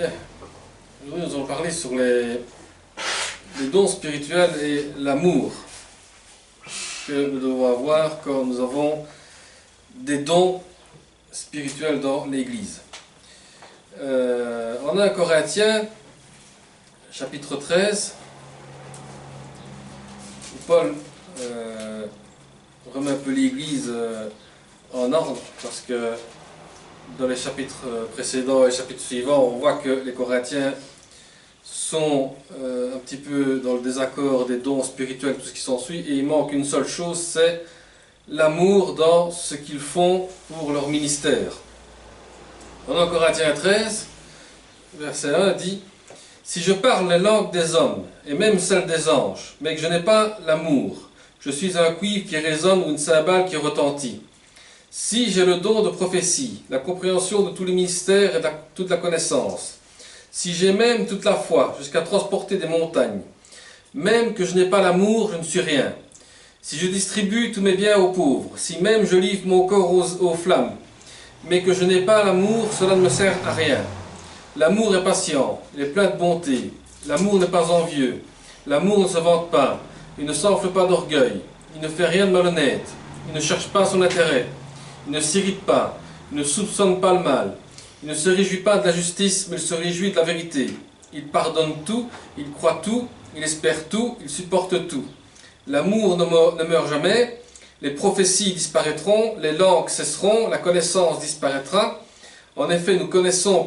Bien. Aujourd'hui, nous allons parler sur les dons spirituels et l'amour que nous devons avoir quand nous avons des dons spirituels dans l'Église. En 1 Corinthiens, chapitre 13, où Paul remet un peu l'Église en ordre, parce que dans les chapitres précédents et les chapitres suivants, on voit que les Corinthiens sont un petit peu dans le désaccord des dons spirituels, tout ce qui s'ensuit, et il manque une seule chose, c'est l'amour dans ce qu'ils font pour leur ministère. En 1 Corinthiens 13, verset 1 dit « Si je parle les langues des hommes, et même celles des anges, mais que je n'ai pas l'amour, je suis un cuivre qui résonne ou une cymbale qui retentit. Si j'ai le don de prophétie, la compréhension de tous les mystères et toute la connaissance, si j'ai même toute la foi jusqu'à transporter des montagnes, même que je n'ai pas l'amour, je ne suis rien. Si je distribue tous mes biens aux pauvres, si même je livre mon corps aux flammes, mais que je n'ai pas l'amour, cela ne me sert à rien. L'amour est patient, il est plein de bonté. L'amour n'est pas envieux. L'amour ne se vante pas, il ne s'enfle pas d'orgueil, il ne fait rien de malhonnête, il ne cherche pas son intérêt. Il ne s'irrite pas, il ne soupçonne pas le mal, il ne se réjouit pas de la justice, mais il se réjouit de la vérité. Il pardonne tout, il croit tout, il espère tout, il supporte tout. L'amour ne meurt jamais, les prophéties disparaîtront, les langues cesseront, la connaissance disparaîtra. En effet, nous connaissons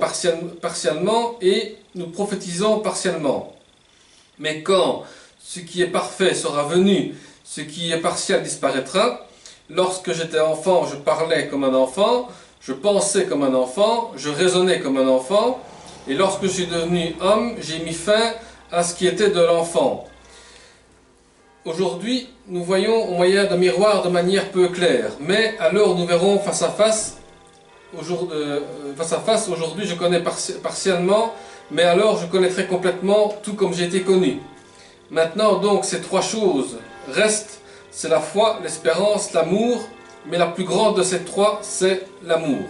partiellement et nous prophétisons partiellement. Mais quand ce qui est parfait sera venu, ce qui est partiel disparaîtra. Lorsque j'étais enfant, je parlais comme un enfant, je pensais comme un enfant, je raisonnais comme un enfant, et lorsque je suis devenu homme, j'ai mis fin à ce qui était de l'enfant. Aujourd'hui, nous voyons au moyen d'un miroir de manière peu claire, mais alors nous verrons face à face. Aujourd'hui, je connais partiellement, mais alors je connaîtrai complètement tout comme j'ai été connu. Maintenant donc, ces trois choses restent. C'est la foi, l'espérance, l'amour, mais la plus grande de ces trois, c'est l'amour.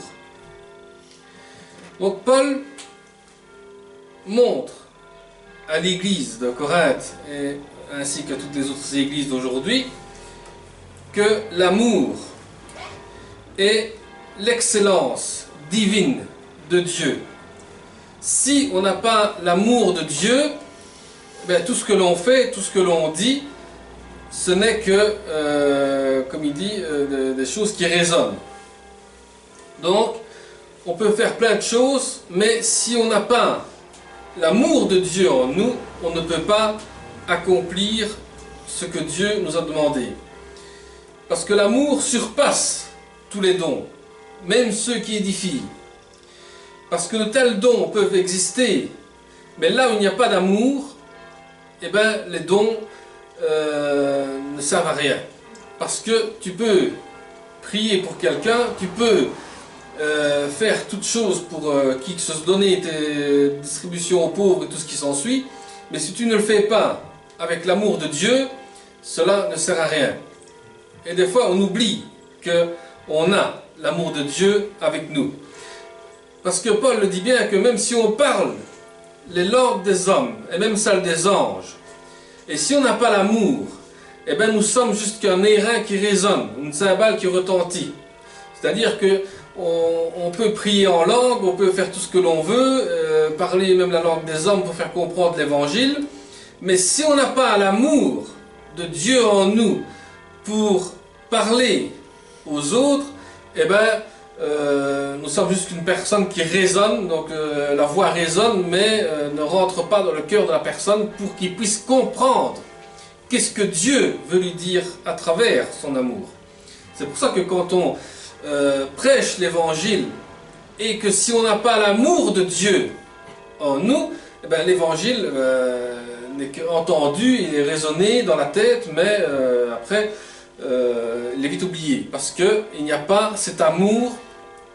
Donc Paul montre à l'église de Corinthe, et ainsi qu'à toutes les autres églises d'aujourd'hui, que l'amour est l'excellence divine de Dieu. Si on n'a pas l'amour de Dieu, tout ce que l'on fait, tout ce que l'on dit, ce n'est que, comme il dit, des choses qui résonnent. Donc, on peut faire plein de choses, mais si on n'a pas l'amour de Dieu en nous, on ne peut pas accomplir ce que Dieu nous a demandé. Parce que l'amour surpasse tous les dons, même ceux qui édifient. Parce que de tels dons peuvent exister, mais là où il n'y a pas d'amour, les dons ne servent à rien. Parce que tu peux prier pour quelqu'un, tu peux faire toutes choses pour qui que ce soit, donner tes distributions aux pauvres et tout ce qui s'ensuit, mais si tu ne le fais pas avec l'amour de Dieu, cela ne sert à rien. Et des fois on oublie qu'on a l'amour de Dieu avec nous. Parce que Paul le dit bien que même si on parle les langues des hommes et même celles des anges, et si on n'a pas l'amour, nous sommes juste qu'un airain qui résonne, une cymbale qui retentit. C'est-à-dire que on peut prier en langue, on peut faire tout ce que l'on veut, parler même la langue des hommes pour faire comprendre l'évangile, mais si on n'a pas l'amour de Dieu en nous pour parler aux autres, nous sommes juste une personne qui résonne, donc la voix résonne, mais ne rentre pas dans le cœur de la personne pour qu'il puisse comprendre qu'est-ce que Dieu veut lui dire à travers son amour. C'est pour ça que quand on prêche l'évangile, et que si on n'a pas l'amour de Dieu en nous, l'évangile n'est qu'entendu, il est raisonné dans la tête, mais après, il est vite oublié, parce qu'il n'y a pas cet amour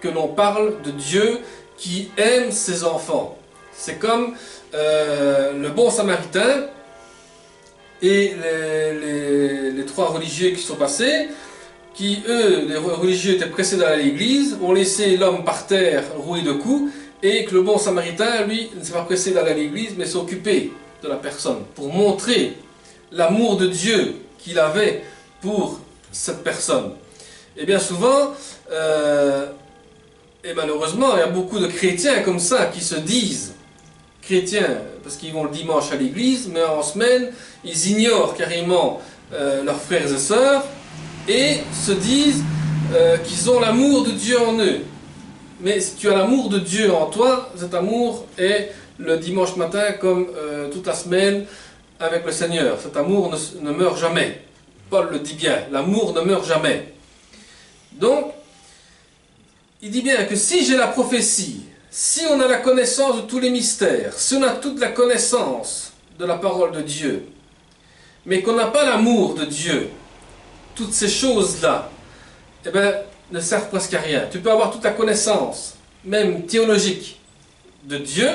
que l'on parle de Dieu qui aime ses enfants. C'est comme le bon samaritain et les trois religieux qui sont passés, qui eux, les religieux étaient pressés dans l'église, ont laissé l'homme par terre roué de coups, et que le bon samaritain, lui, ne s'est pas pressé d'aller à l'église, mais s'est occupé de la personne, pour montrer l'amour de Dieu qu'il avait pour cette personne. Et bien souvent, et malheureusement, il y a beaucoup de chrétiens comme ça qui se disent chrétiens, parce qu'ils vont le dimanche à l'église, mais en semaine, ils ignorent carrément leurs frères et sœurs, et se disent qu'ils ont l'amour de Dieu en eux. Mais si tu as l'amour de Dieu en toi, cet amour est le dimanche matin comme toute la semaine avec le Seigneur. Cet amour ne meurt jamais. Paul le dit bien, l'amour ne meurt jamais. Donc, il dit bien que si j'ai la prophétie, si on a la connaissance de tous les mystères, si on a toute la connaissance de la parole de Dieu, mais qu'on n'a pas l'amour de Dieu, toutes ces choses-là, eh bien, ne servent presque à rien. Tu peux avoir toute la connaissance, même théologique, de Dieu,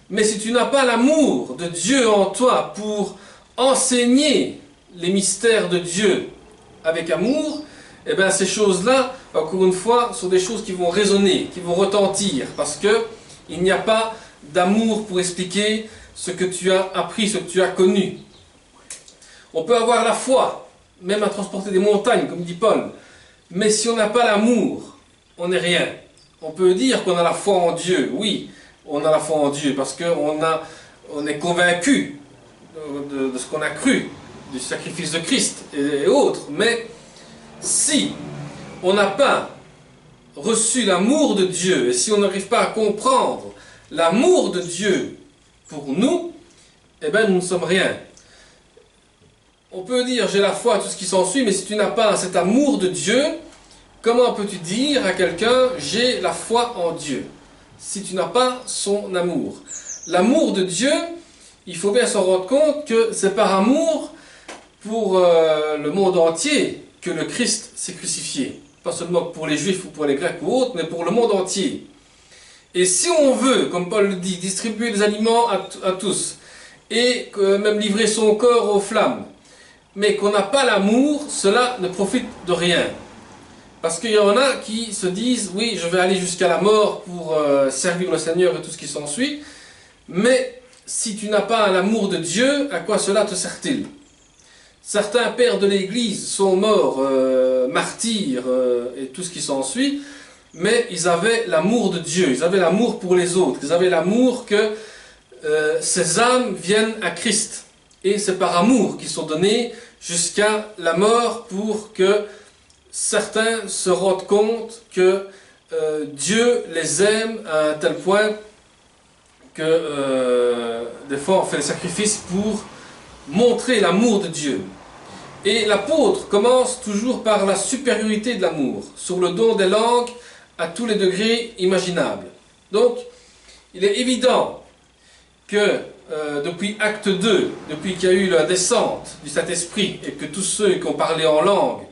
mais si tu n'as pas l'amour de Dieu en toi pour enseigner les mystères de Dieu avec amour, eh bien ces choses-là, encore une fois, sont des choses qui vont résonner, qui vont retentir, parce qu'il n'y a pas d'amour pour expliquer ce que tu as appris, ce que tu as connu. On peut avoir la foi, même à transporter des montagnes, comme dit Paul, mais si on n'a pas l'amour, on n'est rien. On peut dire qu'on a la foi en Dieu, oui, on a la foi en Dieu, parce qu'on est convaincu de ce qu'on a cru, du sacrifice de Christ et autres, mais si on n'a pas reçu l'amour de Dieu, et si on n'arrive pas à comprendre l'amour de Dieu pour nous, eh bien nous ne sommes rien. On peut dire j'ai la foi, tout ce qui s'ensuit, mais si tu n'as pas cet amour de Dieu, comment peux-tu dire à quelqu'un j'ai la foi en Dieu, si tu n'as pas son amour? L'amour de Dieu, il faut bien s'en rendre compte que c'est par amour pour le monde entier que le Christ s'est crucifié. Pas seulement pour les Juifs ou pour les Grecs ou autres, mais pour le monde entier. Et si on veut, comme Paul le dit, distribuer des aliments à tous, et même livrer son corps aux flammes, mais qu'on n'a pas l'amour, cela ne profite de rien. Parce qu'il y en a qui se disent, oui, je vais aller jusqu'à la mort pour servir le Seigneur et tout ce qui s'ensuit, mais si tu n'as pas l'amour de Dieu, à quoi cela te sert-il? Certains pères de l'Église sont morts, martyrs et tout ce qui s'ensuit, mais ils avaient l'amour de Dieu, ils avaient l'amour pour les autres, ils avaient l'amour que ces âmes viennent à Christ. Et c'est par amour qu'ils sont donnés jusqu'à la mort pour que certains se rendent compte que Dieu les aime à un tel point que des fois on fait des sacrifices pour montrer l'amour de Dieu. Et l'apôtre commence toujours par la supériorité de l'amour, sur le don des langues à tous les degrés imaginables. Donc, il est évident que depuis Acte 2, depuis qu'il y a eu la descente du Saint-Esprit et que tous ceux qui ont parlé en langue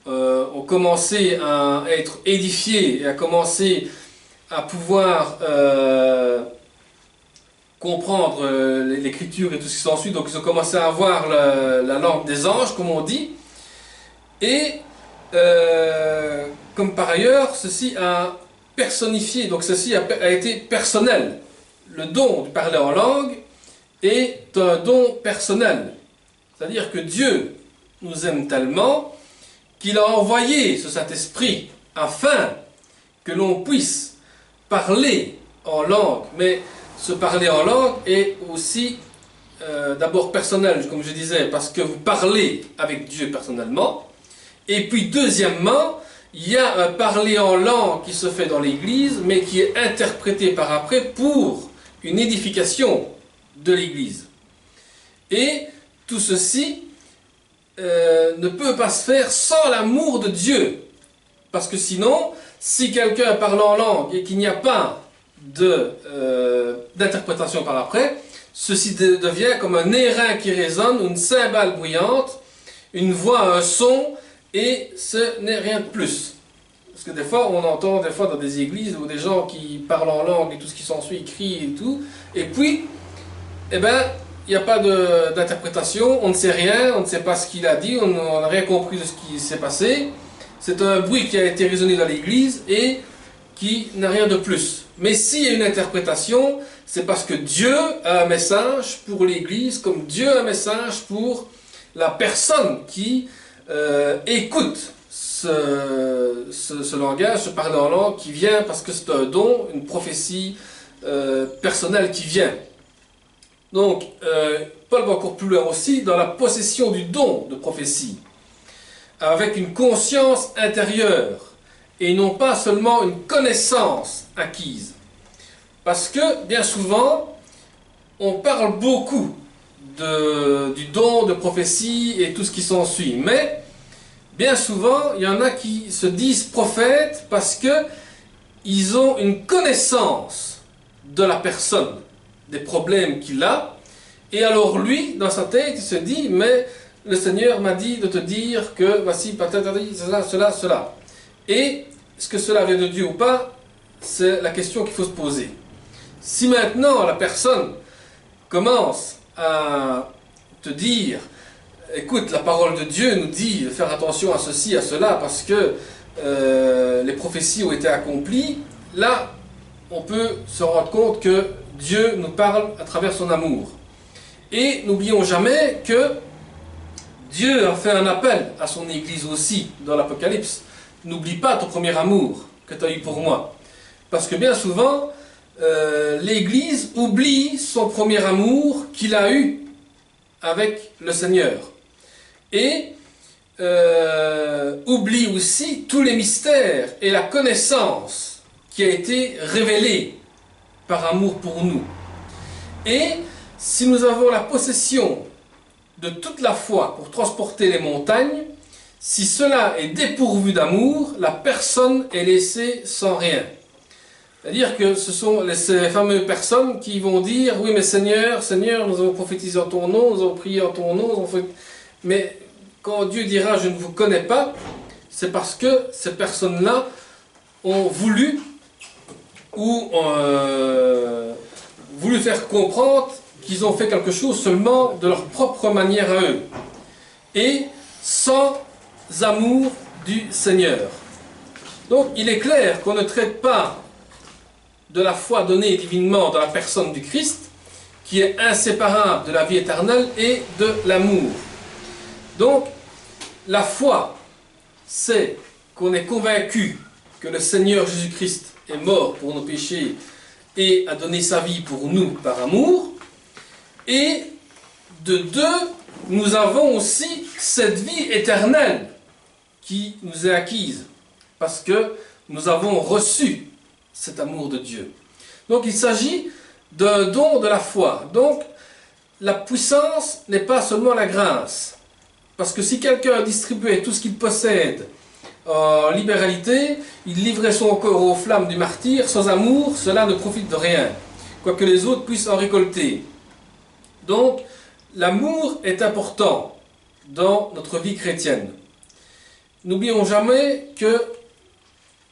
ont commencé à être édifiés et à commencer à pouvoir comprendre l'écriture et tout ce qui s'ensuit, donc ils ont commencé à avoir la langue des anges, comme on dit, et comme par ailleurs, ceci a personnifié, donc ceci a été personnel. Le don de parler en langue est un don personnel. C'est-à-dire que Dieu nous aime tellement qu'il a envoyé ce Saint-Esprit afin que l'on puisse parler en langue. Mais ce parler en langue est aussi d'abord personnel, comme je disais, parce que vous parlez avec Dieu personnellement. Et puis deuxièmement, il y a un parler en langue qui se fait dans l'Église, mais qui est interprété par après pour une édification de l'Église. Et tout ceci ne peut pas se faire sans l'amour de Dieu. Parce que sinon, si quelqu'un parle en langue et qu'il n'y a pas d'interprétation par après, ceci devient comme un airain qui résonne, une cymbale bruyante, une voix, un son, et ce n'est rien de plus. Parce que des fois, on entend des fois dans des églises où des gens qui parlent en langue et tout ce qui s'ensuit, crient et tout, et puis, eh ben, il n'y a pas d'interprétation, on ne sait rien, on ne sait pas ce qu'il a dit, on n'a rien compris de ce qui s'est passé. C'est un bruit qui a été résonné dans l'église et qui n'a rien de plus. Mais s'il y a une interprétation, c'est parce que Dieu a un message pour l'Église, comme Dieu a un message pour la personne qui écoute ce langage, ce parler en langue qui vient parce que c'est un don, une prophétie personnelle qui vient. Donc, Paul va encore plus loin aussi dans la possession du don de prophétie, avec une conscience intérieure, et non pas seulement une connaissance acquise. Parce que, bien souvent, on parle beaucoup du don de prophétie et tout ce qui s'ensuit, mais bien souvent, il y en a qui se disent prophètes parce qu'ils ont une connaissance de la personne, des problèmes qu'il a, et alors lui, dans sa tête, il se dit, mais le Seigneur m'a dit de te dire que voici, peut-être cela. Et est-ce que cela vient de Dieu ou pas? C'est la question qu'il faut se poser. Si maintenant la personne commence à te dire, écoute, la parole de Dieu nous dit de faire attention à ceci, à cela, parce que les prophéties ont été accomplies, là, on peut se rendre compte que Dieu nous parle à travers son amour. Et n'oublions jamais que Dieu a fait un appel à son Église aussi dans l'Apocalypse. N'oublie pas ton premier amour que tu as eu pour moi. Parce que bien souvent, l'Église oublie son premier amour qu'il a eu avec le Seigneur. Et oublie aussi tous les mystères et la connaissance qui a été révélée par amour pour nous. Et si nous avons la possession de toute la foi pour transporter les montagnes, si cela est dépourvu d'amour, la personne est laissée sans rien. C'est-à-dire que ce sont ces fameuses personnes qui vont dire « Oui, mais Seigneur, Seigneur, nous avons prophétisé en ton nom, nous avons prié en ton nom. » Mais quand Dieu dira « Je ne vous connais pas », c'est parce que ces personnes-là ont voulu voulu faire comprendre qu'ils ont fait quelque chose seulement de leur propre manière à eux. Et sans amour du Seigneur. Donc il est clair qu'on ne traite pas de la foi donnée divinement dans la personne du Christ, qui est inséparable de la vie éternelle et de l'amour. Donc la foi, c'est qu'on est convaincu que le Seigneur Jésus-Christ est mort pour nos péchés et a donné sa vie pour nous par amour. Et de deux, nous avons aussi cette vie éternelle qui nous est acquise, parce que nous avons reçu cet amour de Dieu. Donc il s'agit d'un don de la foi. Donc la puissance n'est pas seulement la grâce, parce que si quelqu'un distribuait tout ce qu'il possède en libéralité, il livrait son corps aux flammes du martyre, sans amour, cela ne profite de rien, quoique les autres puissent en récolter. Donc, l'amour est important dans notre vie chrétienne. N'oublions jamais que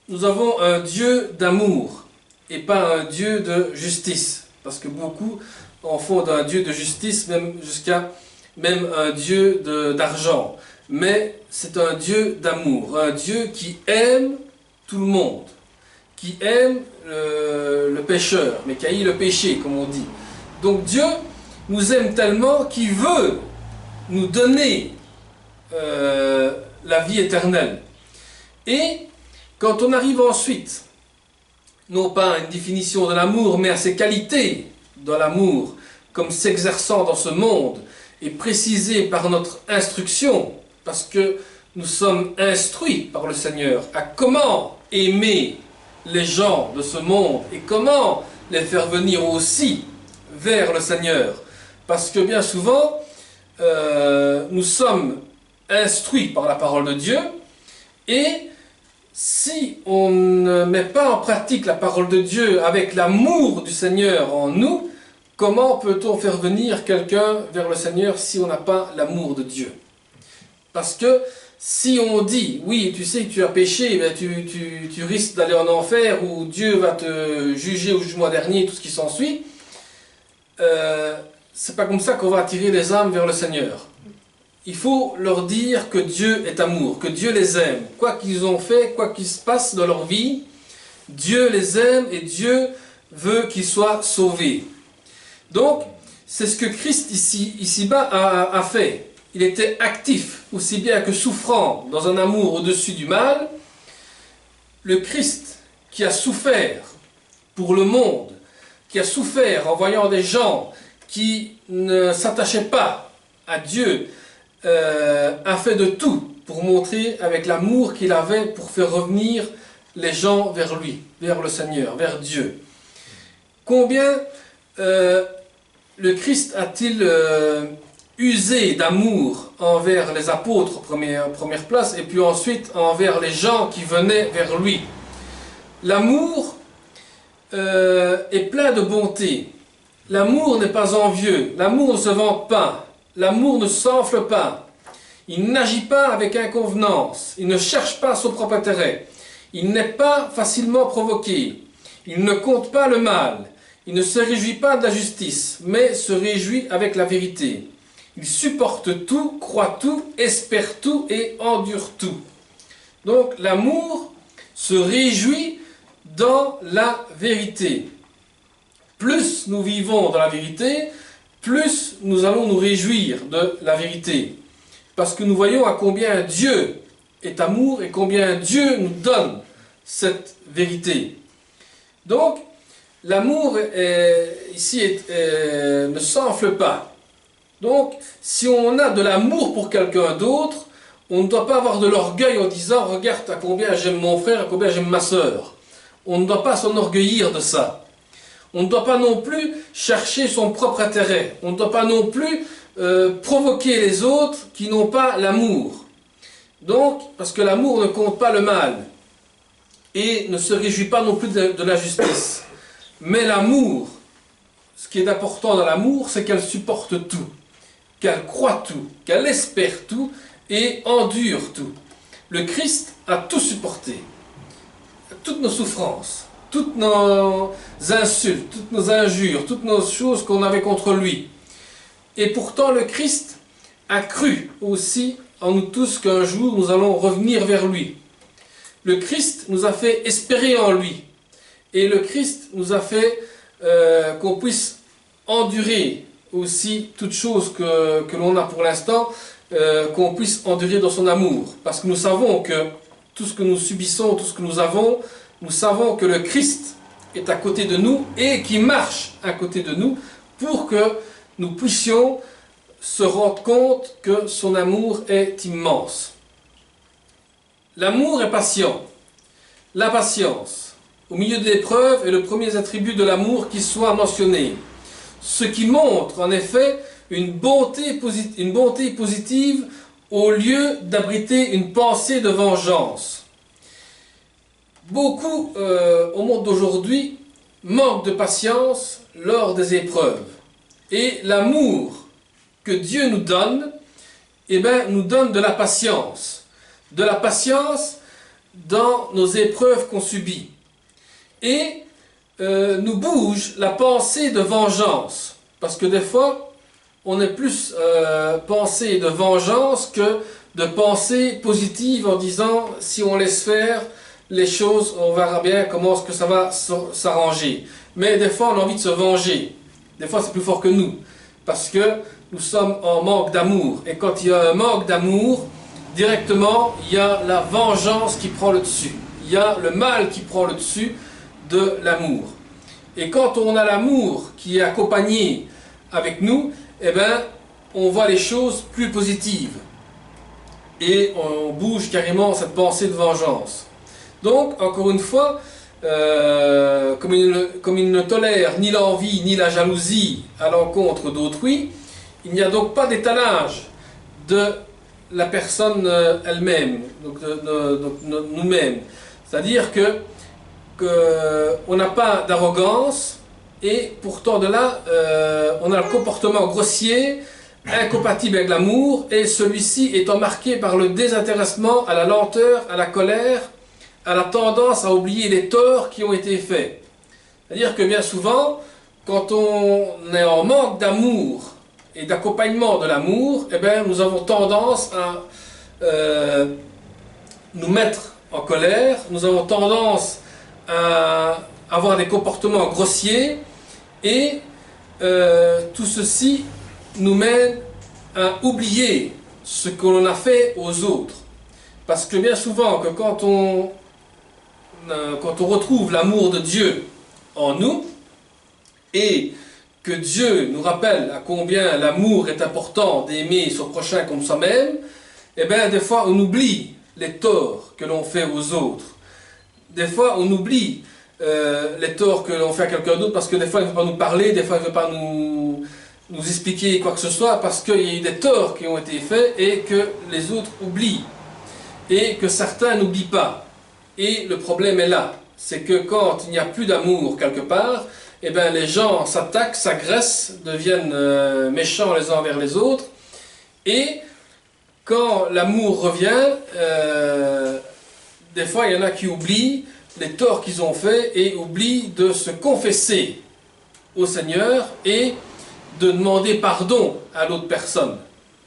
nous avons un Dieu d'amour et pas un Dieu de justice. Parce que beaucoup en font d'un Dieu de justice, même jusqu'à un Dieu d'argent. Mais c'est un Dieu d'amour, un Dieu qui aime tout le monde, qui aime le pécheur, mais qui haït le péché, comme on dit. Donc Dieu nous aime tellement qu'il veut nous donner la vie éternelle. Et quand on arrive ensuite, non pas à une définition de l'amour, mais à ses qualités dans l'amour, comme s'exerçant dans ce monde, et précisé par notre instruction, parce que nous sommes instruits par le Seigneur à comment aimer les gens de ce monde et comment les faire venir aussi vers le Seigneur. Parce que bien souvent, nous sommes instruits par la parole de Dieu, et si on ne met pas en pratique la parole de Dieu avec l'amour du Seigneur en nous, comment peut-on faire venir quelqu'un vers le Seigneur si on n'a pas l'amour de Dieu? Parce que si on dit, oui, tu sais que tu as péché, ben tu risques d'aller en enfer, ou Dieu va te juger au jugement dernier, tout ce qui s'ensuit, c'est pas comme ça qu'on va attirer les âmes vers le Seigneur. Il faut leur dire que Dieu est amour, que Dieu les aime, quoi qu'ils ont fait, quoi qu'il se passe dans leur vie, Dieu les aime et Dieu veut qu'ils soient sauvés. Donc, c'est ce que Christ ici-bas a fait. Il était actif, aussi bien que souffrant, dans un amour au-dessus du mal. Le Christ qui a souffert pour le monde, qui a souffert en voyant des gens qui ne s'attachaient pas à Dieu, a fait de tout pour montrer avec l'amour qu'il avait pour faire revenir les gens vers lui, vers le Seigneur, vers Dieu. Combien le Christ a-t-il usé d'amour envers les apôtres, première place, et puis ensuite envers les gens qui venaient vers lui. L'amour est plein de bonté. L'amour n'est pas envieux. L'amour ne se vante pas. L'amour ne s'enfle pas. Il n'agit pas avec inconvenance. Il ne cherche pas son propre intérêt. Il n'est pas facilement provoqué. Il ne compte pas le mal. Il ne se réjouit pas de la justice, mais se réjouit avec la vérité. Il supporte tout, croit tout, espère tout et endure tout. Donc l'amour se réjouit dans la vérité. Plus nous vivons dans la vérité, plus nous allons nous réjouir de la vérité. Parce que nous voyons à combien Dieu est amour et combien Dieu nous donne cette vérité. Donc, l'amour ici ne s'enfle pas. Donc, si on a de l'amour pour quelqu'un d'autre, on ne doit pas avoir de l'orgueil en disant « Regarde à combien j'aime mon frère, à combien j'aime ma sœur ». On ne doit pas s'enorgueillir de ça. On ne doit pas non plus chercher son propre intérêt. On ne doit pas non plus provoquer les autres qui n'ont pas l'amour. Donc, parce que l'amour ne compte pas le mal et ne se réjouit pas non plus de la justice. Mais l'amour, ce qui est important dans l'amour, c'est qu'elle supporte tout, qu'elle croit tout, qu'elle espère tout et endure tout. Le Christ a tout supporté, toutes nos souffrances, toutes nos insultes, toutes nos injures, toutes nos choses qu'on avait contre lui. Et pourtant le Christ a cru aussi en nous tous qu'un jour nous allons revenir vers lui. Le Christ nous a fait espérer en lui. Et le Christ nous a fait qu'on puisse endurer aussi toutes choses que l'on a pour l'instant, qu'on puisse endurer dans son amour. Parce que nous savons que tout ce que nous subissons, tout ce que nous avons, nous savons que le Christ est à côté de nous et qui marche à côté de nous pour que nous puissions se rendre compte que son amour est immense. L'amour est patient. La patience, au milieu de l'épreuve, est le premier attribut de l'amour qui soit mentionné. Ce qui montre en effet une bonté positive au lieu d'abriter une pensée de vengeance. Beaucoup au monde d'aujourd'hui manquent de patience lors des épreuves. Et l'amour que Dieu nous donne, nous donne de la patience. De la patience dans nos épreuves qu'on subit. Et nous bouge la pensée de vengeance. Parce que des fois, on est plus pensée de vengeance que de pensée positive en disant si on laisse faire les choses, on verra bien comment est-ce que ça va s'arranger. Mais des fois, on a envie de se venger. Des fois, c'est plus fort que nous. Parce que nous sommes en manque d'amour. Et quand il y a un manque d'amour, directement, il y a la vengeance qui prend le dessus. Il y a le mal qui prend le dessus de l'amour. Et quand on a l'amour qui est accompagné avec nous, on voit les choses plus positives. Et on bouge carrément cette pensée de vengeance. Donc, encore une fois, comme il ne tolère ni l'envie ni la jalousie à l'encontre d'autrui, il n'y a donc pas d'étalage de la personne elle-même, donc nous-mêmes. C'est-à-dire qu'on n'a pas d'arrogance et pourtant de là, on a le comportement grossier, incompatible avec l'amour, et celui-ci étant marqué par le désintéressement, à la lenteur, à la colère, à la tendance à oublier les torts qui ont été faits. C'est-à-dire que bien souvent, quand on est en manque d'amour et d'accompagnement de l'amour, nous avons tendance à nous mettre en colère, nous avons tendance à avoir des comportements grossiers et tout ceci nous mène à oublier ce que l'on a fait aux autres. Parce que bien souvent, que quand on retrouve l'amour de Dieu en nous, et que Dieu nous rappelle à combien l'amour est important d'aimer son prochain comme soi-même, eh bien des fois on oublie les torts que l'on fait aux autres. Des fois on oublie les torts que l'on fait à quelqu'un d'autre parce que des fois il ne veut pas nous parler, des fois il ne veut pas nous expliquer quoi que ce soit parce qu'il y a eu des torts qui ont été faits et que les autres oublient et que certains n'oublient pas. Et le problème est là, c'est que quand il n'y a plus d'amour quelque part, eh bien les gens s'attaquent, s'agressent, deviennent méchants les uns envers les autres et quand l'amour revient, des fois il y en a qui oublient les torts qu'ils ont faits et oublient de se confesser au Seigneur et de demander pardon à l'autre personne.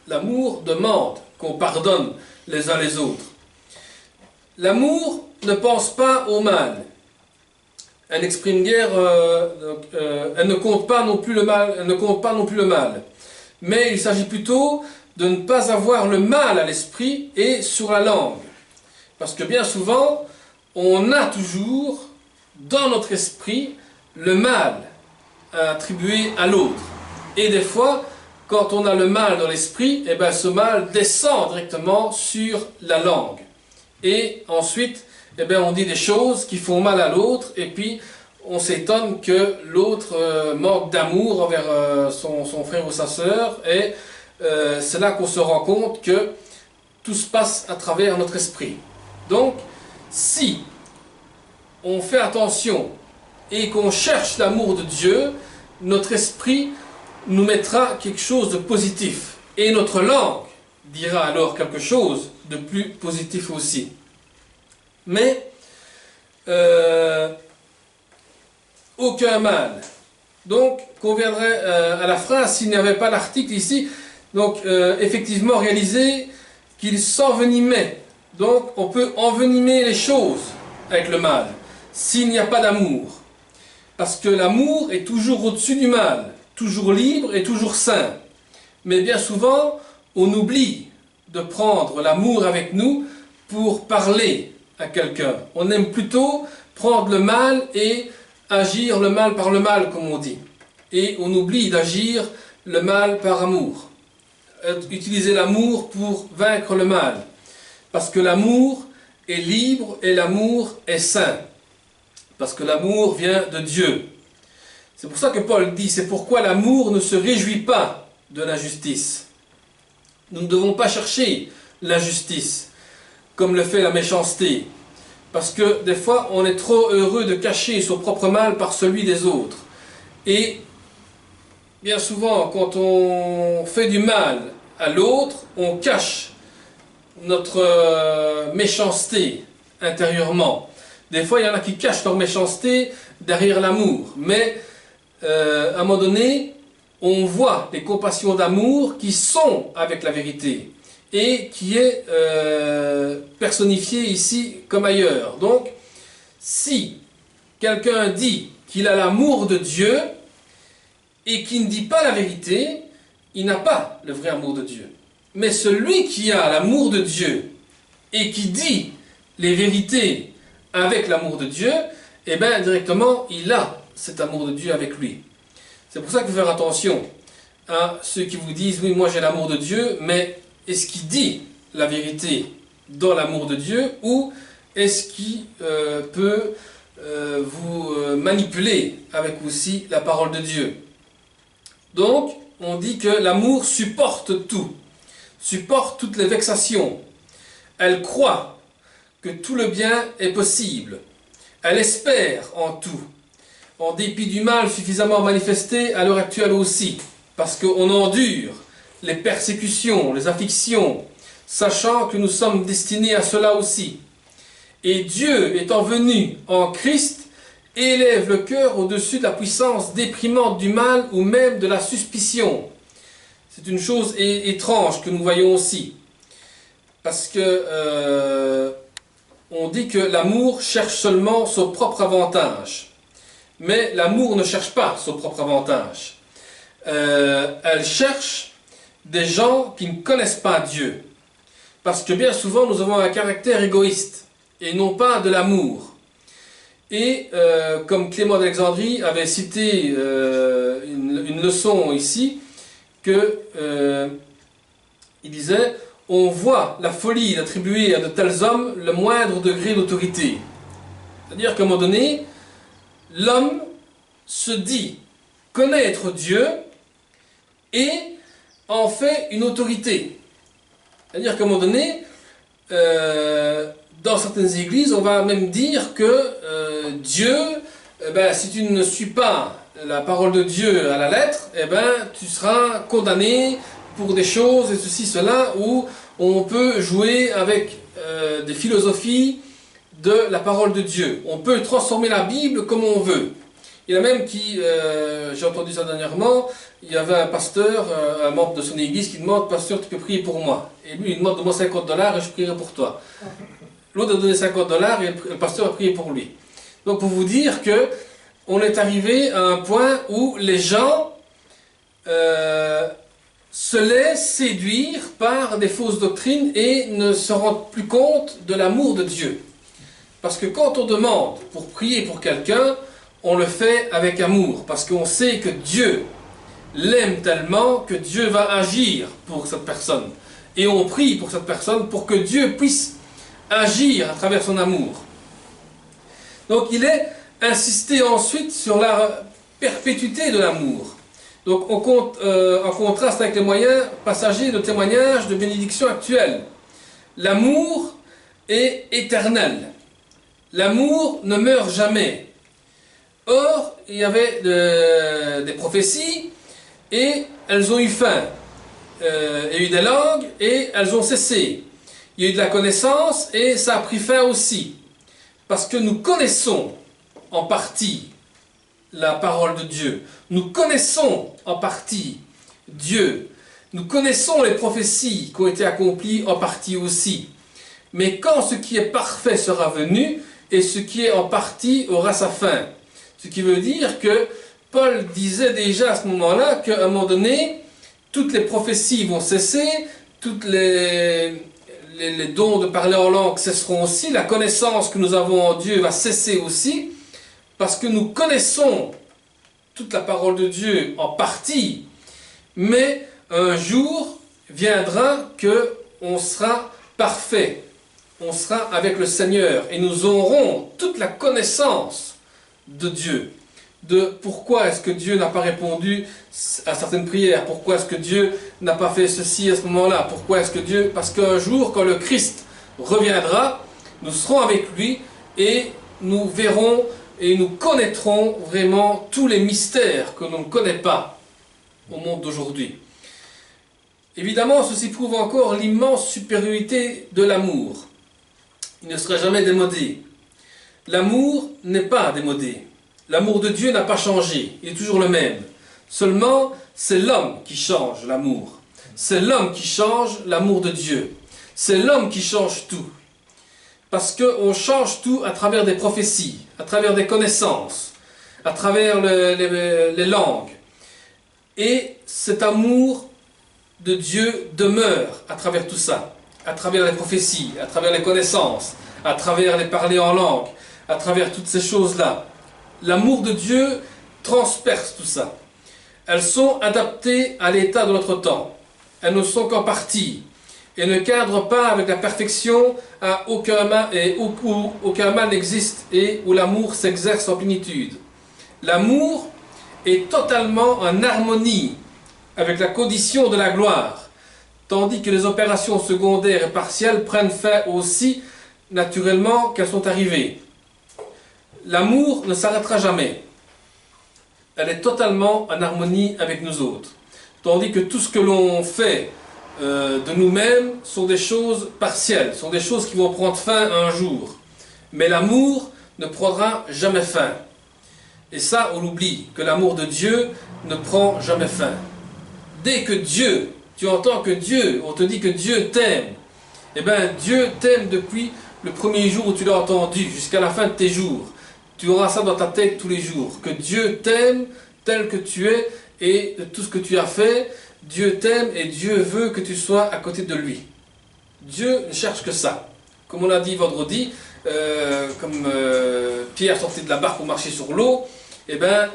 L'amour demande qu'on pardonne les uns les autres. L'amour ne pense pas au mal. Elle n'exprime guère, elle ne compte pas non plus le mal, elle ne compte pas non plus le mal. Mais il s'agit plutôt de ne pas avoir le mal à l'esprit et sur la langue. Parce que bien souvent, on a toujours dans notre esprit le mal à attribuer à l'autre. Et des fois, quand on a le mal dans l'esprit, eh bien ce mal descend directement sur la langue. Et ensuite, eh bien, on dit des choses qui font mal à l'autre, et puis on s'étonne que l'autre manque d'amour envers son frère ou sa sœur, et c'est là qu'on se rend compte que tout se passe à travers notre esprit. Donc, si on fait attention et qu'on cherche l'amour de Dieu, notre esprit nous mettra quelque chose de positif. Et notre langue dira alors quelque chose de plus positif aussi. Mais aucun mal. Donc, conviendrait à la phrase, s'il n'y avait pas l'article ici, donc effectivement réaliser qu'il s'envenimait. Donc, on peut envenimer les choses avec le mal, s'il n'y a pas d'amour. Parce que l'amour est toujours au-dessus du mal, toujours libre et toujours sain. Mais bien souvent, on oublie de prendre l'amour avec nous pour parler à quelqu'un. On aime plutôt prendre le mal et agir le mal par le mal, comme on dit. Et on oublie d'agir le mal par amour. Utiliser l'amour pour vaincre le mal. Parce que l'amour est libre et l'amour est saint. Parce que l'amour vient de Dieu. C'est pour ça que Paul dit, c'est pourquoi l'amour ne se réjouit pas de l'injustice. Nous ne devons pas chercher l'injustice, comme le fait la méchanceté. Parce que des fois, on est trop heureux de cacher son propre mal par celui des autres. Et bien souvent, quand on fait du mal à l'autre, on cache notre méchanceté intérieurement. Des fois, il y en a qui cachent leur méchanceté derrière l'amour. Mais à un moment donné, on voit les compassions d'amour qui sont avec la vérité et qui est personnifiée ici comme ailleurs. Donc, si quelqu'un dit qu'il a l'amour de Dieu et qui ne dit pas la vérité, il n'a pas le vrai amour de Dieu. Mais celui qui a l'amour de Dieu et qui dit les vérités avec l'amour de Dieu, eh bien directement, il a cet amour de Dieu avec lui. C'est pour ça qu'il faut faire attention à ceux qui vous disent « Oui, moi j'ai l'amour de Dieu », mais est-ce qu'il dit la vérité dans l'amour de Dieu ou est-ce qu'il peut vous manipuler avec aussi la parole de Dieu? Donc, on dit que l'amour supporte tout, supporte toutes les vexations. Elle croit que tout le bien est possible. Elle espère en tout, en dépit du mal suffisamment manifesté à l'heure actuelle aussi, parce qu'on endure les persécutions, les afflictions, sachant que nous sommes destinés à cela aussi. Et Dieu, étant venu en Christ, élève le cœur au-dessus de la puissance déprimante du mal ou même de la suspicion. C'est une chose étrange que nous voyons aussi. Parce que on dit que l'amour cherche seulement son propre avantage. Mais l'amour ne cherche pas son propre avantage. Elle cherche des gens qui ne connaissent pas Dieu. Parce que bien souvent, nous avons un caractère égoïste et non pas de l'amour. Et comme Clément d'Alexandrie avait cité une leçon ici, que il disait « On voit la folie d'attribuer à de tels hommes le moindre degré d'autorité. » C'est-à-dire qu'à un moment donné, l'homme se dit connaître Dieu et en fait une autorité. C'est-à-dire qu'à un moment donné, dans certaines églises, on va même dire que Dieu, si tu ne suis pas la parole de Dieu à la lettre, tu seras condamné pour des choses et ceci, cela, où on peut jouer avec des philosophies de la parole de Dieu. On peut transformer la Bible comme on veut. Il y en a même qui, j'ai entendu ça dernièrement, il y avait un pasteur, un membre de son église qui demande « Pasteur, tu peux prier pour moi ?» Et lui, il demande « Donne-moi $50 et je prierai pour toi. » L'autre a donné $50 et le pasteur a prié pour lui. Donc pour vous dire que on est arrivé à un point où les gens se laissent séduire par des fausses doctrines et ne se rendent plus compte de l'amour de Dieu. Parce que quand on demande pour prier pour quelqu'un, on le fait avec amour, parce qu'on sait que Dieu l'aime tellement que Dieu va agir pour cette personne. Et on prie pour cette personne pour que Dieu puisse agir à travers son amour. Donc il est insisté ensuite sur la perpétuité de l'amour. Donc en contraste avec les moyens passagers de témoignage de bénédiction actuelle. L'amour est éternel. L'amour ne meurt jamais. Or, il y avait des prophéties et elles ont eu fin. Il y a eu des langues et elles ont cessé. Il y a eu de la connaissance et ça a pris fin aussi. Parce que nous connaissons en partie la parole de Dieu. Nous connaissons en partie Dieu. Nous connaissons les prophéties qui ont été accomplies en partie aussi. Mais quand ce qui est parfait sera venu, et ce qui est en partie aura sa fin. Ce qui veut dire que Paul disait déjà à ce moment-là qu'à un moment donné, toutes les prophéties vont cesser, toutes les dons de parler en langue cesseront aussi, la connaissance que nous avons en Dieu va cesser aussi, parce que nous connaissons toute la parole de Dieu en partie, mais un jour viendra que on sera parfait. On sera avec le Seigneur et nous aurons toute la connaissance de Dieu. De pourquoi est-ce que Dieu n'a pas répondu à certaines prières, pourquoi est-ce que Dieu n'a pas fait ceci à ce moment-là, pourquoi est-ce que Dieu... Parce qu'un jour, quand le Christ reviendra, nous serons avec lui et nous verrons et nous connaîtrons vraiment tous les mystères que l'on ne connaît pas au monde d'aujourd'hui. Évidemment, ceci prouve encore l'immense supériorité de l'amour. Il ne sera jamais démodé. L'amour n'est pas démodé. L'amour de Dieu n'a pas changé, il est toujours le même. Seulement, c'est l'homme qui change l'amour. C'est l'homme qui change l'amour de Dieu. C'est l'homme qui change tout. Parce qu'on change tout à travers des prophéties, à travers des connaissances, à travers les langues. Et cet amour de Dieu demeure à travers tout ça. À travers les prophéties, à travers les connaissances, à travers les parler en langue, à travers toutes ces choses-là. L'amour de Dieu transperce tout ça. Elles sont adaptées à l'état de notre temps. Elles ne sont qu'en partie. Et ne cadrent pas avec la perfection à aucun mal, où aucun mal n'existe et où l'amour s'exerce en plénitude. L'amour est totalement en harmonie avec la condition de la gloire, tandis que les opérations secondaires et partielles prennent fin aussi naturellement qu'elles sont arrivées. L'amour ne s'arrêtera jamais. Elle est totalement en harmonie avec nous autres. Tandis que tout ce que l'on fait de nous-mêmes sont des choses partielles, sont des choses qui vont prendre fin un jour. Mais l'amour ne prendra jamais fin. Et ça, on l'oublie, que l'amour de Dieu ne prend jamais fin. Dès que Dieu, tu entends que Dieu, on te dit que Dieu t'aime, eh bien Dieu t'aime depuis le premier jour où tu l'as entendu, jusqu'à la fin de tes jours. Tu auras ça dans ta tête tous les jours, que Dieu t'aime tel que tu es et de tout ce que tu as fait, Dieu t'aime et Dieu veut que tu sois à côté de lui. Dieu ne cherche que ça. Comme on a dit vendredi, Pierre sortait de la barque pour marcher sur l'eau, eh ben,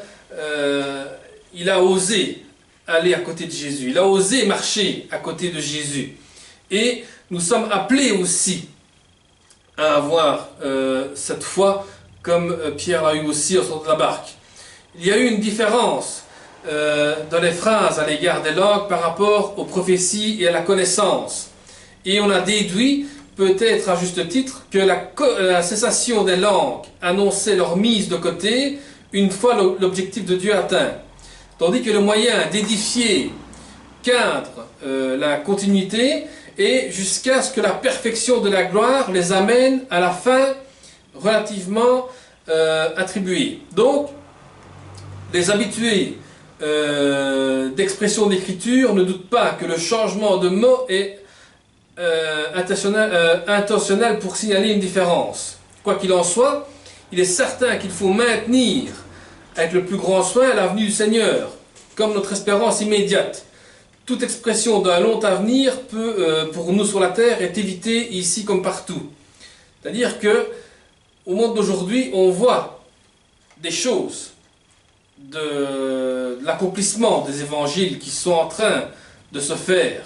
il a osé aller à côté de Jésus, il a osé marcher à côté de Jésus. Et nous sommes appelés aussi à avoir cette foi comme Pierre l'a eu aussi en sortant de la barque. Il y a eu une différence dans les phrases à l'égard des langues par rapport aux prophéties et à la connaissance. Et on a déduit, peut-être à juste titre, que la cessation des langues annonçait leur mise de côté une fois l'objectif de Dieu atteint. Tandis que le moyen d'édifier cadre la continuité et jusqu'à ce que la perfection de la gloire les amène à la fin relativement attribuée. Donc, les habitués d'expression d'écriture ne doutent pas que le changement de mot est intentionnel pour signaler une différence. Quoi qu'il en soit, il est certain qu'il faut maintenir avec le plus grand soin la venue du Seigneur, comme notre espérance immédiate. Toute expression d'un long avenir pour nous sur la terre est évitée ici comme partout. C'est-à-dire que au monde d'aujourd'hui, on voit des choses de l'accomplissement des évangiles qui sont en train de se faire.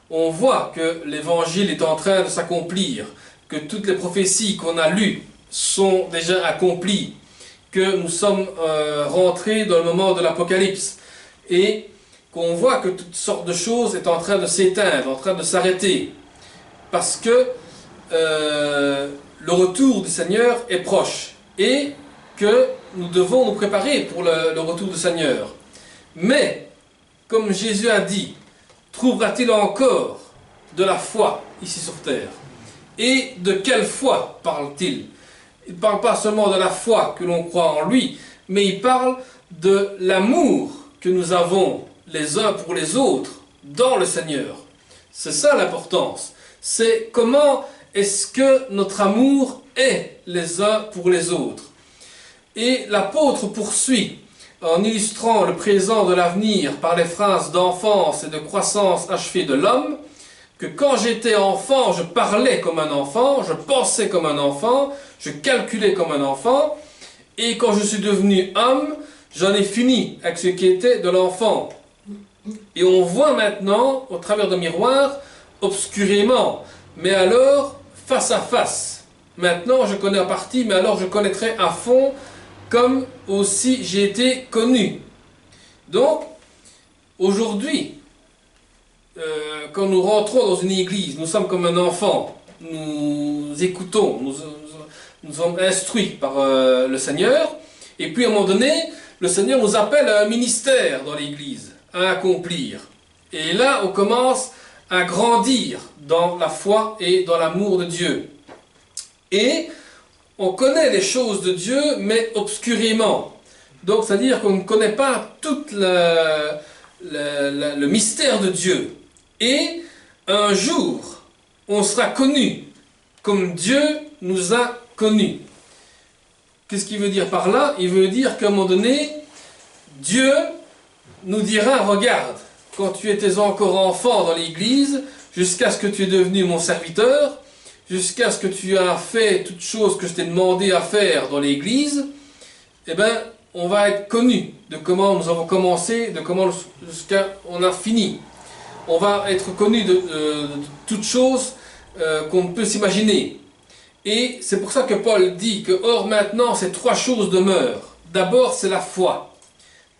On voit que l'évangile est en train de s'accomplir, que toutes les prophéties qu'on a lues sont déjà accomplies, que nous sommes rentrés dans le moment de l'Apocalypse et qu'on voit que toutes sortes de choses sont en train de s'éteindre, en train de s'arrêter, parce que le retour du Seigneur est proche et que nous devons nous préparer pour le retour du Seigneur. Mais, comme Jésus a dit, trouvera-t-il encore de la foi ici sur terre? Et de quelle foi parle-t-il? Il ne parle pas seulement de la foi que l'on croit en lui, mais il parle de l'amour que nous avons les uns pour les autres dans le Seigneur. C'est ça l'importance. C'est comment est-ce que notre amour est les uns pour les autres. Et l'apôtre poursuit en illustrant le présent de l'avenir par les phrases d'enfance et de croissance achevée de l'homme, que quand j'étais enfant, je parlais comme un enfant, je pensais comme un enfant, je calculais comme un enfant, et quand je suis devenu homme, j'en ai fini avec ce qui était de l'enfant. Et on voit maintenant, au travers d'un miroir, obscurément, mais alors face à face. Maintenant, je connais en partie, mais alors je connaîtrai à fond, comme aussi j'ai été connu. Donc, aujourd'hui, quand nous rentrons dans une église, nous sommes comme un enfant, nous écoutons, nous sommes instruits par le Seigneur, et puis à un moment donné, le Seigneur nous appelle à un ministère dans l'église, à accomplir. Et là, on commence à grandir dans la foi et dans l'amour de Dieu. Et on connaît les choses de Dieu, mais obscurément. Donc, c'est-à-dire qu'on ne connaît pas tout le mystère de Dieu. Et un jour, on sera connu comme Dieu nous a connus. Qu'est-ce qu'il veut dire par là? Il veut dire qu'à un moment donné, Dieu nous dira, regarde, quand tu étais encore enfant dans l'église, jusqu'à ce que tu es devenu mon serviteur, jusqu'à ce que tu as fait toutes choses que je t'ai demandé à faire dans l'église, eh bien, on va être connu de comment nous avons commencé, de comment jusqu'à on a fini. On va être connu de toutes choses qu'on ne peut s'imaginer. Et c'est pour ça que Paul dit que, or maintenant, ces trois choses demeurent. D'abord, c'est la foi.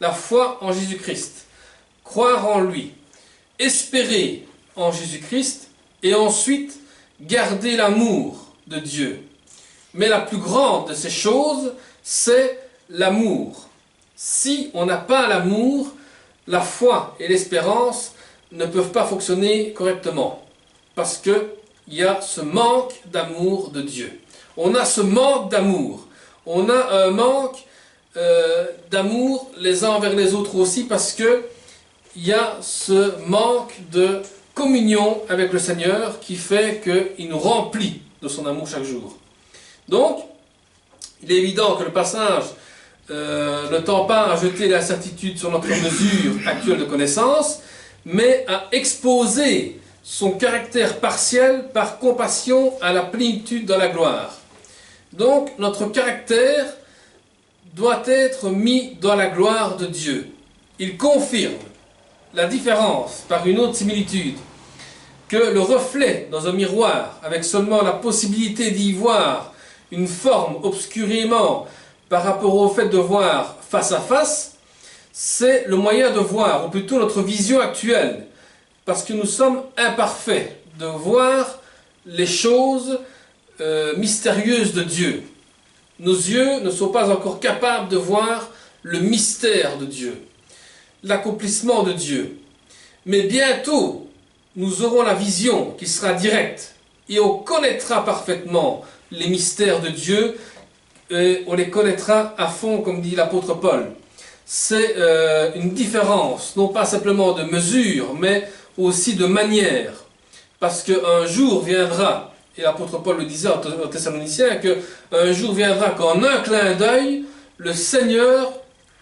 La foi en Jésus-Christ. Croire en lui. Espérer en Jésus-Christ. Et ensuite, garder l'amour de Dieu. Mais la plus grande de ces choses, c'est l'amour. Si on n'a pas l'amour, la foi et l'espérance ne peuvent pas fonctionner correctement. Parce qu'il y a ce manque d'amour de Dieu. On a ce manque d'amour. On a un manque d'amour les uns envers les autres aussi parce que il y a ce manque de communion avec le Seigneur qui fait qu'il nous remplit de son amour chaque jour. Donc, il est évident que le passage ne tend pas à jeter l'incertitude sur notre mesure actuelle de connaissance, mais à exposer son caractère partiel par compassion à la plénitude dans la gloire. Donc, notre caractère doit être mis dans la gloire de Dieu. Il confirme la différence par une autre similitude, que le reflet dans un miroir, avec seulement la possibilité d'y voir une forme obscurément par rapport au fait de voir face à face, c'est le moyen de voir, ou plutôt notre vision actuelle, parce que nous sommes imparfaits, de voir les choses mystérieuses de Dieu. Nos yeux ne sont pas encore capables de voir le mystère de Dieu, l'accomplissement de Dieu. Mais bientôt, nous aurons la vision qui sera directe, et on connaîtra parfaitement les mystères de Dieu, et on les connaîtra à fond, comme dit l'apôtre Paul. C'est une différence, non pas simplement de mesure, mais aussi de manière. Parce qu'un jour viendra, et l'apôtre Paul le disait aux Thessaloniciens, qu'un jour viendra qu'en un clin d'œil, le Seigneur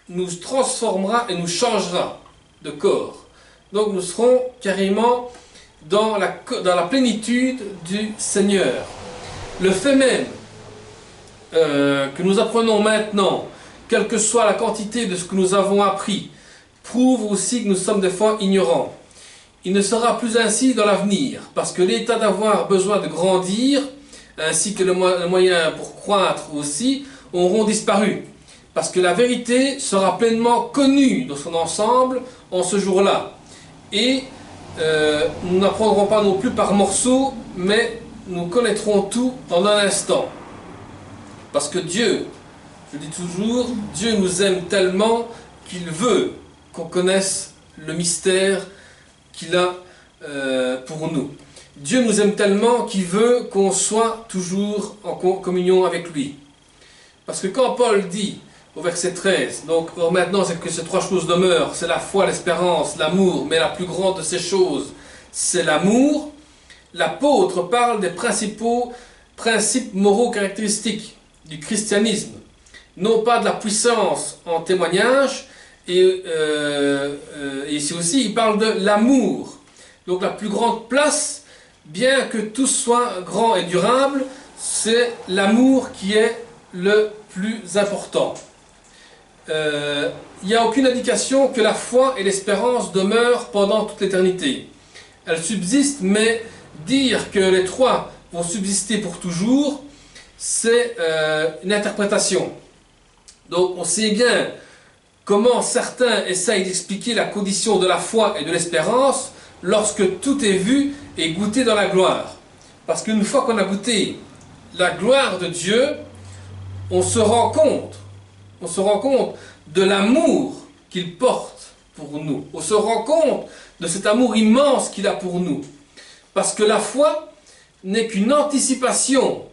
nous transformera et nous changera de corps. Donc nous serons carrément dans la plénitude du Seigneur. Le fait même que nous apprenons maintenant, quelle que soit la quantité de ce que nous avons appris, prouve aussi que nous sommes des fois ignorants. Il ne sera plus ainsi dans l'avenir, parce que l'état d'avoir besoin de grandir, ainsi que le moyen pour croître aussi, auront disparu. Parce que la vérité sera pleinement connue dans son ensemble en ce jour-là. Et nous n'apprendrons pas non plus par morceaux, mais nous connaîtrons tout en un instant. Parce que Dieu, je dis toujours, Dieu nous aime tellement qu'il veut qu'on connaisse le mystère qu'il a pour nous. Dieu nous aime tellement qu'il veut qu'on soit toujours en communion avec lui. Parce que quand Paul dit au verset 13, donc maintenant c'est que ces trois choses demeurent, c'est la foi, l'espérance, l'amour, mais la plus grande de ces choses, c'est l'amour. L'apôtre parle des principaux principes moraux caractéristiques du christianisme, non pas de la puissance en témoignage, et ici aussi il parle de l'amour. Donc la plus grande place, bien que tout soit grand et durable, c'est l'amour qui est le plus important. Il n'y a aucune indication que la foi et l'espérance demeurent pendant toute l'éternité. Elles subsistent, mais dire que les trois vont subsister pour toujours, c'est une interprétation. Donc on sait bien comment certains essayent d'expliquer la condition de la foi et de l'espérance lorsque tout est vu et goûté dans la gloire. Parce qu'une fois qu'on a goûté la gloire de Dieu, on se rend compte de l'amour qu'il porte pour nous. On se rend compte de cet amour immense qu'il a pour nous. Parce que la foi n'est qu'une anticipation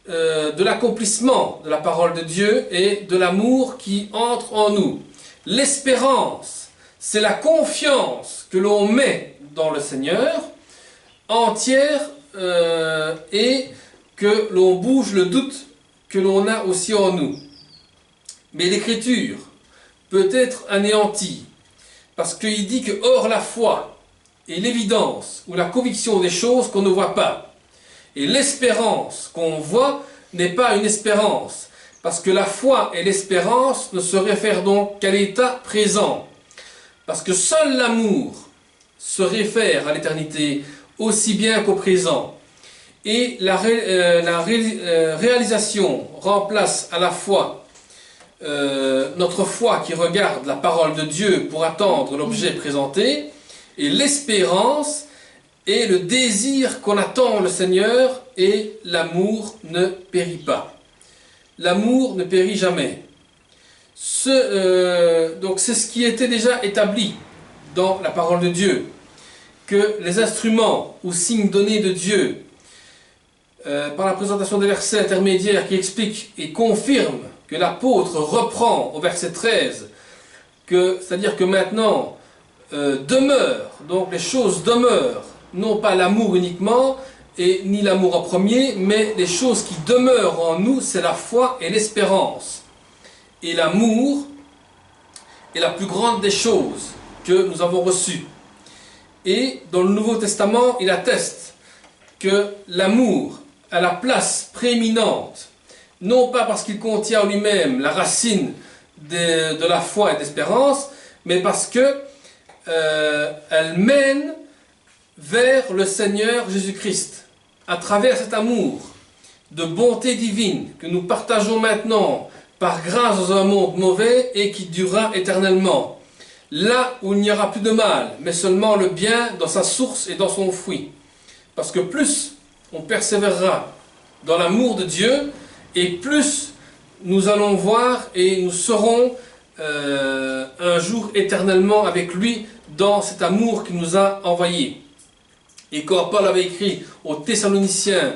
de l'accomplissement de la parole de Dieu et de l'amour qui entre en nous. L'espérance, c'est la confiance que l'on met dans le Seigneur entière et que l'on bouge le doute que l'on a aussi en nous. Mais l'écriture peut être anéantie parce qu'il dit que hors la foi et l'évidence ou la conviction des choses qu'on ne voit pas. Et l'espérance qu'on voit n'est pas une espérance, parce que la foi et l'espérance ne se réfèrent donc qu'à l'état présent. Parce que seul l'amour se réfère à l'éternité aussi bien qu'au présent. Et la réalisation remplace à la fois notre foi qui regarde la parole de Dieu pour attendre l'objet présenté, et l'espérance et le désir qu'on attend le Seigneur, et l'amour ne périt pas. L'amour ne périt jamais. Donc c'est ce qui était déjà établi dans la parole de Dieu, que les instruments ou signes donnés de Dieu, par la présentation des versets intermédiaires qui expliquent et confirment que l'apôtre reprend au verset 13, c'est-à-dire que maintenant demeure, donc les choses demeurent, non pas l'amour uniquement, et ni l'amour en premier, mais les choses qui demeurent en nous, c'est la foi et l'espérance. Et l'amour est la plus grande des choses que nous avons reçues. Et dans le Nouveau Testament, il atteste que l'amour a la place prééminente, non pas parce qu'il contient en lui-même la racine de la foi et de l'espérance, mais parce que elle mène vers le Seigneur Jésus-Christ. À travers cet amour de bonté divine que nous partageons maintenant par grâce dans un monde mauvais et qui durera éternellement. Là où il n'y aura plus de mal, mais seulement le bien dans sa source et dans son fruit. Parce que plus on persévérera dans l'amour de Dieu, et plus nous allons voir et nous serons un jour éternellement avec lui dans cet amour qu'il nous a envoyé. Et quand Paul avait écrit aux Thessaloniciens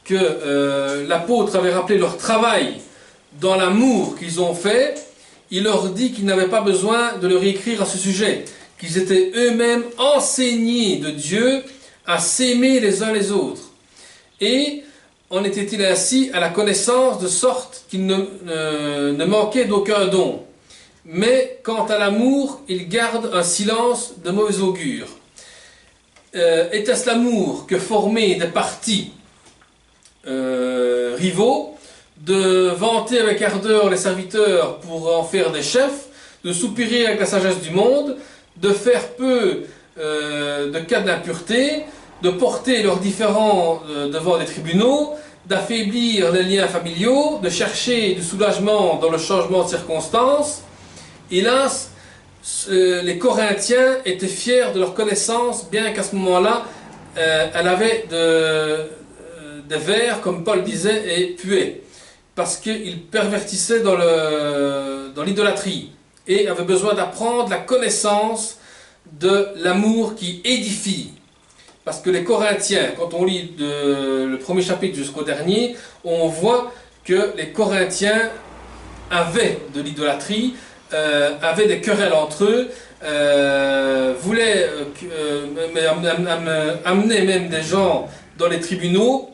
que l'apôtre avait rappelé leur travail dans l'amour qu'ils ont fait, il leur dit qu'ils n'avaient pas besoin de leur écrire à ce sujet, qu'ils étaient eux-mêmes enseignés de Dieu à s'aimer les uns les autres. Et en était-il ainsi à la connaissance de sorte qu'ils ne manquaient d'aucun don. Mais quant à l'amour, ils gardent un silence de mauvais augure. Était-ce l'amour que former des partis rivaux, de vanter avec ardeur les serviteurs pour en faire des chefs, de soupirer avec la sagesse du monde, de faire peu de cas d'impureté, de porter leurs différends devant des tribunaux, d'affaiblir les liens familiaux, de chercher du soulagement dans le changement de circonstances? Hélas, les Corinthiens étaient fiers de leur connaissance, bien qu'à ce moment-là, elle avait des vers, comme Paul disait, et puaient, parce qu'ils pervertissaient dans l'idolâtrie, et avaient besoin d'apprendre la connaissance de l'amour qui édifie. Parce que les Corinthiens, quand on lit le premier chapitre jusqu'au dernier, on voit que les Corinthiens avaient de l'idolâtrie, avaient des querelles entre eux, voulaient amener même des gens dans les tribunaux,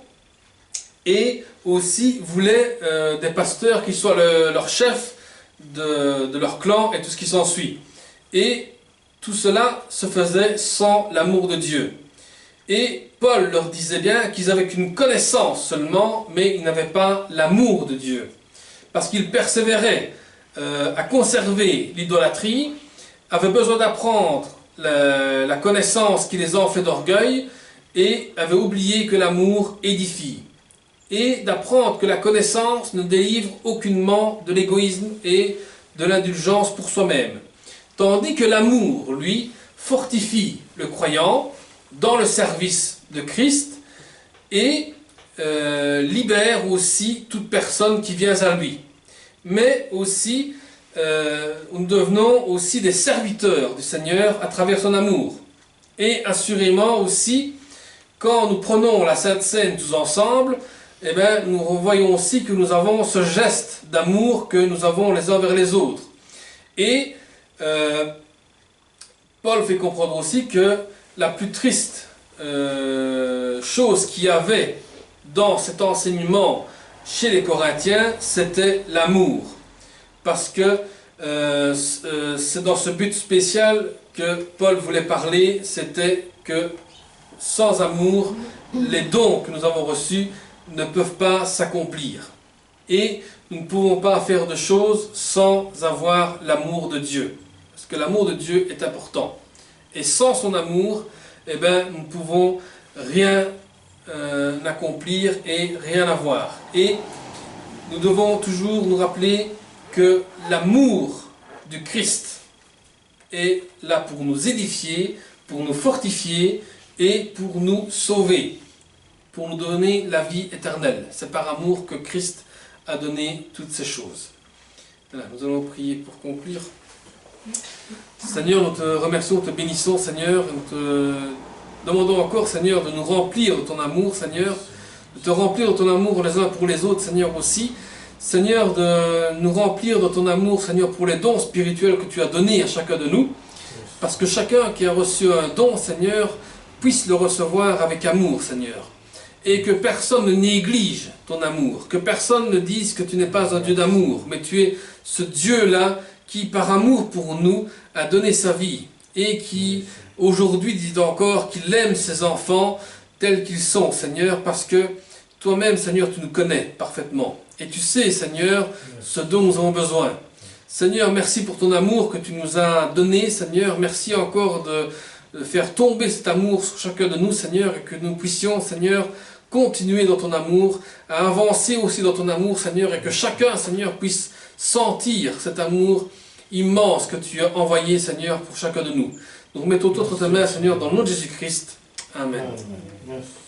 et aussi voulaient des pasteurs qui soient leur chef de leur clan et tout ce qui s'ensuit. Et tout cela se faisait sans l'amour de Dieu. Et Paul leur disait bien qu'ils avaient qu'une connaissance seulement, mais ils n'avaient pas l'amour de Dieu. Parce qu'ils persévéraient à conserver l'idolâtrie, avaient besoin d'apprendre la connaissance qui les a fait d'orgueil, et avaient oublié que l'amour édifie. Et d'apprendre que la connaissance ne délivre aucunement de l'égoïsme et de l'indulgence pour soi-même. Tandis que l'amour, lui, fortifie le croyant dans le service de Christ et libère aussi toute personne qui vient à lui. Mais aussi, nous devenons aussi des serviteurs du Seigneur à travers son amour. Et assurément aussi, quand nous prenons la Sainte Seine tous ensemble, eh bien, nous voyons aussi que nous avons ce geste d'amour que nous avons les uns vers les autres. Et Paul fait comprendre aussi que la plus triste chose qu'il y avait dans cet enseignement chez les Corinthiens, c'était l'amour. Parce que c'est dans ce but spécial que Paul voulait parler, c'était que sans amour, les dons que nous avons reçus ne peuvent pas s'accomplir. Et nous ne pouvons pas faire de choses sans avoir l'amour de Dieu. Parce que l'amour de Dieu est important. Et sans son amour, eh bien, nous ne pouvons rien accomplir et rien avoir. Et nous devons toujours nous rappeler que l'amour du Christ est là pour nous édifier, pour nous fortifier et pour nous sauver, pour nous donner la vie éternelle. C'est par amour que Christ a donné toutes ces choses. Voilà, nous allons prier pour conclure. Seigneur, nous te remercions, nous te bénissons, Seigneur. Nous te demandons encore, Seigneur, de nous remplir de ton amour, Seigneur. De te remplir de ton amour les uns pour les autres, Seigneur, aussi. Seigneur, de nous remplir de ton amour, Seigneur, pour les dons spirituels que tu as donnés à chacun de nous. Parce que chacun qui a reçu un don, Seigneur, puisse le recevoir avec amour, Seigneur. et que personne ne néglige ton amour, que personne ne dise que tu n'es pas un Dieu d'amour, mais tu es ce Dieu-là qui, par amour pour nous, a donné sa vie et qui, aujourd'hui, dit encore qu'il aime ses enfants tels qu'ils sont, Seigneur, parce que toi-même, Seigneur, tu nous connais parfaitement. Et tu sais, Seigneur, ce dont nous avons besoin. Seigneur, merci pour ton amour que tu nous as donné, Seigneur. Merci encore de faire tomber cet amour sur chacun de nous, Seigneur, et que nous puissions, Seigneur, continuer dans ton amour, à avancer aussi dans ton amour, Seigneur, et que chacun, Seigneur, puisse sentir cet amour immense que tu as envoyé, Seigneur, pour chacun de nous. Nous remettons toutes tes mains, Seigneur, dans le nom de Jésus-Christ. Amen. Merci.